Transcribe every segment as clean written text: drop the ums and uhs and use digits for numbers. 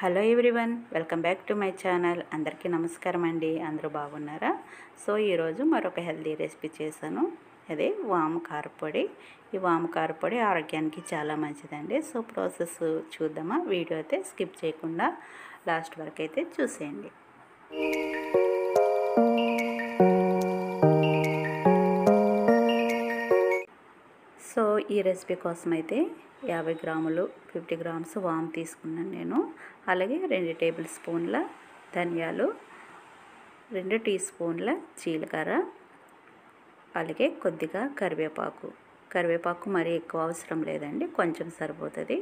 Hello everyone, welcome back to my channel. అందరికీ నమస్కారం అండి. అందరూ బాగున్నారా? సో ఈరోజు మరొక హెల్తీ రెసిపీ చేశాను. అదే వాము కారపొడి. ఈ వాము కారపొడి ఆరోగ్యానికి చాలా మంచిదండి. సో ప్రాసెస్ చూద్దామా? వీడియో అయితే స్కిప్ చేయకుండా లాస్ట్ వరకు అయితే చూసేయండి. సో ఈ రెసిపీ కోసం అయితే 50 గ్రాములు 50 గ్రామ్స్ వాము తీసుకున్నాను నేను. అలాగే 2 టేబుల్ స్పూన్ల ధనియాలు, 2 టీ స్పూన్ల జీలకర్ర, అలాగే కొద్దిగా కరివేపాకు మరీ ఎక్కువ అవసరం లేదండి, కొంచెం సరిపోతుంది.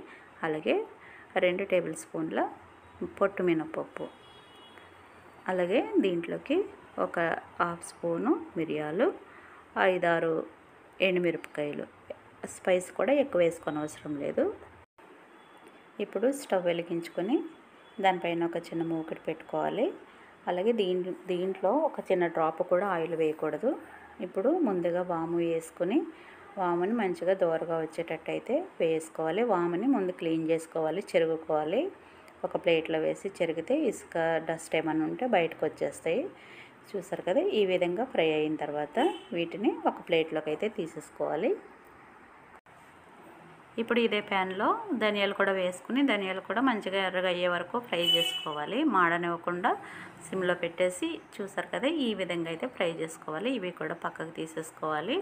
అలాగే 2 టేబుల్ స్పూన్ల పొట్టు మినపప్పు, అలాగే దీంట్లోకి ఒక హాఫ్ స్పూను మిరియాలు, 5-6 ఎండుమిరపకాయలు. స్పైస్ కూడా ఎక్కువ వేసుకొని అవసరం లేదు. ఇప్పుడు స్టవ్ వెలిగించుకొని దానిపైన ఒక చిన్న మూకుడు పెట్టుకోవాలి. అలాగే దీంట్లో ఒక చిన్న డ్రాప్ కూడా ఆయిల్ వేయకూడదు. ఇప్పుడు ముందుగా వాము వేసుకొని వాముని మంచిగా దోరగా వచ్చేటట్టు అయితే వేసుకోవాలి. వాముని ముందు క్లీన్ చేసుకోవాలి, చెరుగుకోవాలి. ఒక ప్లేట్లో వేసి చెరిగితే ఇసుక డస్ట్ ఏమైనా ఉంటే బయటకు వచ్చేస్తాయి. చూసారు కదా, ఈ విధంగా ఫ్రై అయిన తర్వాత వీటిని ఒక ప్లేట్లోకి అయితే తీసేసుకోవాలి. ఇప్పుడు ఇదే ప్యాన్లో ధనియాలు కూడా వేసుకుని ధనియాలు కూడా మంచిగా ఎర్రగా అయ్యే వరకు ఫ్రై చేసుకోవాలి. మాడనివ్వకుండా సిమ్లో పెట్టేసి, చూసారు కదా, ఈ విధంగా అయితే ఫ్రై చేసుకోవాలి. ఇవి కూడా పక్కకు తీసేసుకోవాలి.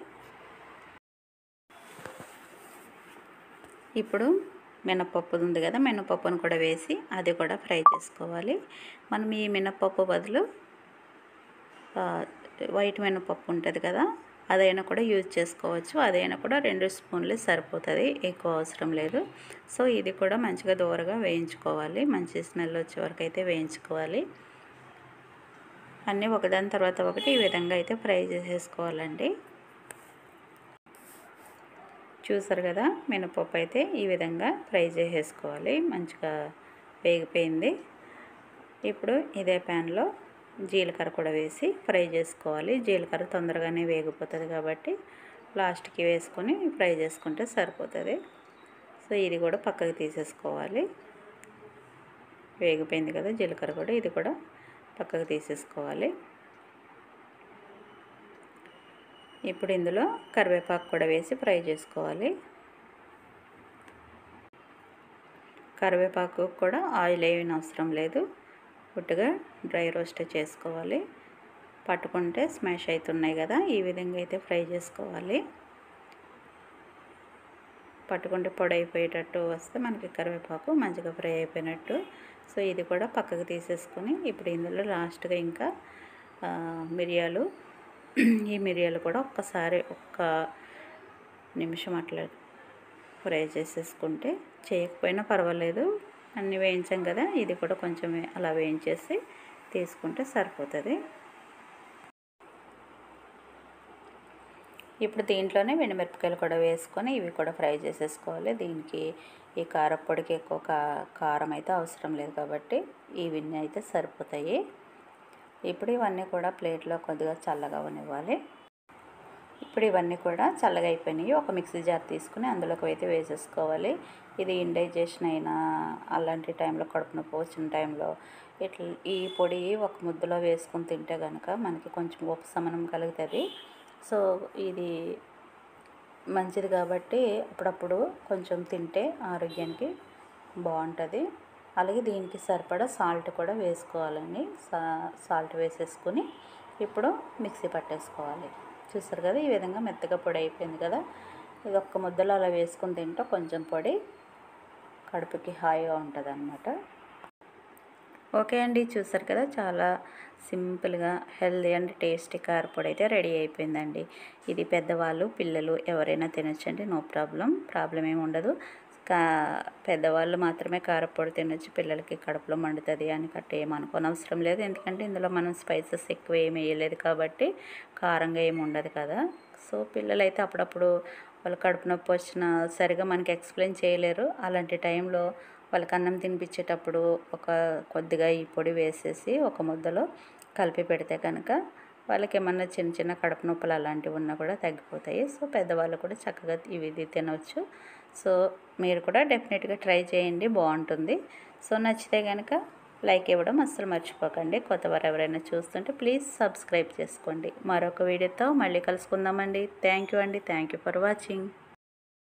ఇప్పుడు మినపప్పు ఉంది కదా, మినపప్పును కూడా వేసి అది కూడా ఫ్రై చేసుకోవాలి. మనం ఈ మినపప్పు బదులు వైట్ మినపప్పు ఉంటుంది కదా, అదైనా కూడా యూజ్ చేసుకోవచ్చు. అదైనా కూడా 2 స్పూన్లు సరిపోతుంది, ఎక్కువ అవసరం లేదు. సో ఇది కూడా మంచిగా దోరగా వేయించుకోవాలి. మంచి స్మెల్ వచ్చే వరకు అయితే వేయించుకోవాలి. అన్నీ ఒకదాని తర్వాత ఒకటి ఈ విధంగా అయితే ఫ్రై చేసేసుకోవాలండి. చూసారు కదా, మినపప్పు అయితే ఈ విధంగా ఫ్రై చేసేసుకోవాలి. మంచిగా వేగిపోయింది. ఇప్పుడు ఇదే ప్యాన్లో జీలకర్ర కూడా వేసి ఫ్రై చేసుకోవాలి. జీలకర్ర తొందరగానే వేగిపోతుంది కాబట్టి లాస్ట్కి వేసుకొని ఫ్రై చేసుకుంటే సరిపోతుంది. సో ఇది కూడా పక్కకి తీసేసుకోవాలి. వేగిపోయింది కదా జీలకర్ర కూడా, ఇది కూడా పక్కకు తీసేసుకోవాలి. ఇప్పుడు ఇందులో కరివేపాకు కూడా వేసి ఫ్రై చేసుకోవాలి. కరివేపాకు కూడా ఆయిల్ ఏమీ అవసరం లేదు, పుట్టుగా డ్రై రోస్ట్ చేసుకోవాలి. పట్టుకుంటే స్మాష్ అవుతున్నాయి కదా, ఈ విధంగా అయితే ఫ్రై చేసుకోవాలి. పట్టుకుంటే పొడి అయిపోయేటట్టు వస్తే మనకి కరివేపాకు మంచిగా ఫ్రై అయిపోయినట్టు. సో ఇది కూడా పక్కకు తీసేసుకొని ఇప్పుడు ఇందులో లాస్ట్గా ఇంకా మిరియాలు, ఈ మిరియాలు కూడా ఒక్క నిమిషం అట్లా ఫ్రై చేసేసుకుంటే, చేయకపోయినా పర్వాలేదు, అన్నీ వేయించాం కదా, ఇది కూడా కొంచెం అలా వేయించేసి తీసుకుంటే సరిపోతుంది. ఇప్పుడు దీంట్లోనే ఎండుమిరపకాయలు కూడా వేసుకొని ఇవి కూడా ఫ్రై చేసేసుకోవాలి. దీనికి ఈ కారపొడికి ఎక్కువ కారం అయితే అవసరం లేదు కాబట్టి ఇవన్నీ అయితే సరిపోతాయి. ఇప్పుడు ఇవన్నీ కూడా ప్లేట్లో కొద్దిగా చల్లగా ఉండనివ్వాలి. ఇప్పుడు ఇవన్నీ కూడా చల్లగా అయిపోయినాయి. ఒక మిక్సీ జార్ తీసుకుని అందులోకి అయితే వేసేసుకోవాలి. ఇది ఇండైజెషన్ అయినా అలాంటి టైంలో, కడుపు నొప్పి వచ్చిన టైంలో ఇట్లా ఈ పొడి ఒక ముద్దలో వేసుకొని తింటే కనుక మనకి కొంచెం ఉపశమనం కలుగుతుంది. సో ఇది మంచిది కాబట్టి అప్పుడప్పుడు కొంచెం తింటే ఆరోగ్యానికి బాగుంటుంది. అలాగే దీనికి సరిపడా సాల్ట్ కూడా వేసుకోవాలండి. సాల్ట్ వేసేసుకుని ఇప్పుడు మిక్సీ పట్టేసుకోవాలి. చూసారు కదా, ఈ విధంగా మెత్తగా పొడి అయిపోయింది కదా. ఇది ఒక్క ముద్దలో అలా వేసుకుని తింటే కొంచెం పొడి కడుపుకి హాయిగా ఉంటుంది అన్నమాట. ఓకే అండి, చూసారు కదా, చాలా సింపుల్గా హెల్దీ అండ్ టేస్టీ కారపొడి అయితే రెడీ అయిపోయిందండి. ఇది పెద్దవాళ్ళు పిల్లలు ఎవరైనా తినొచ్చండి, నో ప్రాబ్లం ఏమి ఉండదు. పెద్దవాళ్ళు మాత్రమే కారపొడి తినొచ్చు, పిల్లలకి కడుపులో మండుతుంది అని కట్ట ఏమనుకోని అవసరం లేదు. ఎందుకంటే ఇందులో మనం స్పైసెస్ ఎక్కువ ఏమి వేయలేదు కాబట్టి కారంగా ఏమి ఉండదు కదా. సో పిల్లలైతే అప్పుడప్పుడు వాళ్ళు కడుపు నొప్పి వచ్చినా సరిగా మనకి ఎక్స్ప్లెయిన్ చేయలేరు. అలాంటి టైంలో వాళ్ళకి అన్నం తినిపించేటప్పుడు కొద్దిగా ఈ పొడి వేసేసి ఒక ముద్దలో కలిపి పెడితే కనుక వాళ్ళకి ఏమన్నా చిన్న కడుపు నొప్పులు అలాంటివి ఉన్నా కూడా తగ్గిపోతాయి. సో పెద్దవాళ్ళు కూడా చక్కగా ఇవి తినవచ్చు. సో మీరు కూడా డెఫినెట్గా ట్రై చేయండి, బాగుంటుంది. సో నచ్చితే కనుక లైక్ ఇవ్వడం అస్సలు మర్చిపోకండి. కొత్తవారు ఎవరైనా చూస్తుంటే ప్లీజ్ సబ్స్క్రైబ్ చేసుకోండి. మరొక వీడియోతో మళ్ళీ కలుసుకుందామండి. థ్యాంక్ యూ అండి. Thank you for watching.